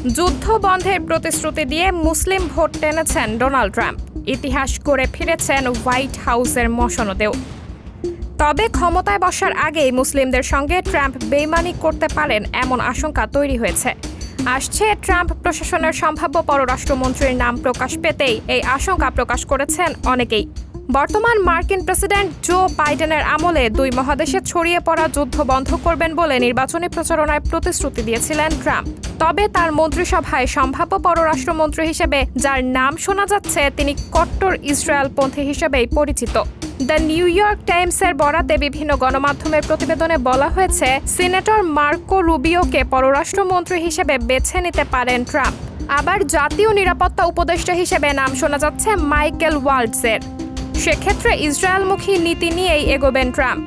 যুদ্ধ বন্ধের প্রতিশ্রুতি দিয়ে মুসলিম ভোট টেনেছেন ডোনাল্ড ট্রাম্প। ইতিহাস করে ফিরেছেন হোয়াইট হাউসের মসনদেও। তবে ক্ষমতায় বসার আগেই মুসলিমদের সঙ্গে ট্রাম্প বেইমানি করতে পারেন এমন আশঙ্কা তৈরি হয়েছে। আসছে ট্রাম্প প্রশাসনের সম্ভাব্য পররাষ্ট্রমন্ত্রীর নাম প্রকাশ পেতেই এই আশঙ্কা প্রকাশ করেছেন অনেকেই। বর্তমান মার্কিন প্রেসিডেন্ট জো বাইডেনের আমলে দুই মহাদেশে ছড়িয়ে পড়া যুদ্ধ বন্ধ করবেন বলে নির্বাচনী প্রচারণায় প্রতিশ্রুতি দিয়েছিলেন ট্রাম্প। তবে তার মন্ত্রিসভায় সম্ভাব্য পররাষ্ট্রমন্ত্রী হিসেবে যার নাম শোনা যাচ্ছে তিনি কট্টর ইসরায়েলপন্থী হিসেবেই পরিচিত। দ্য নিউ ইয়র্ক টাইমসের বরাতে বিভিন্ন গণমাধ্যমের প্রতিবেদনে বলা হয়েছে, সিনেটর মার্কো রুবিওকে পররাষ্ট্রমন্ত্রী হিসেবে বেছে নিতে পারেন ট্রাম্প। আবার জাতীয় নিরাপত্তা উপদেষ্টা হিসেবে নাম শোনা যাচ্ছে মাইকেল ওয়াল্টজের। সেক্ষেত্রে ইসরায়েলমুখী নীতি নিয়েই এগোবেন ট্রাম্প।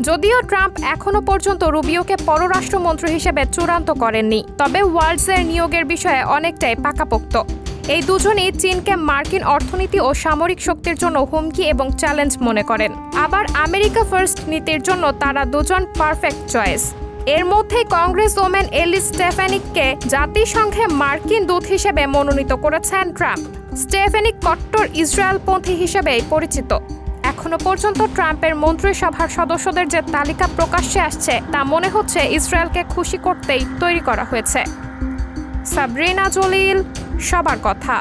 যদিও ট্রাম্প এখনো পর্যন্ত রুবিওকে পররাষ্ট্রমন্ত্রী হিসেবে চূড়ান্ত করেননি, তবে ওয়াল্টজের নিয়োগের বিষয়ে অনেকটাই পাকাপোক্ত। এই দুজনই চীনকে মার্কিন অর্থনীতি ও সামরিক শক্তির জন্য হুমকি এবং চ্যালেঞ্জ মনে করেন। আবার আমেরিকা ফার্স্ট নীতির জন্য তারা দুজন পারফেক্ট চয়েস। এর মধ্যে কংগ্রেস ওমেন এলিস স্টেফানিককে জাতিসংঘে মার্কিন দূত হিসেবে মনোনীত করেছেন ট্রাম্প। স্টেফানিক কট্টর ইসরায়েলপন্থী হিসেবেই পরিচিত। এখনো পর্যন্ত ট্রাম্পের মন্ত্রিসভার সদস্যদের যে তালিকা প্রকাশ্যে আসছে তা মনে হচ্ছে ইসরায়েলকে খুশি করতেই তৈরি করা হয়েছে। সাবরিনা জলিল, সবার কথা।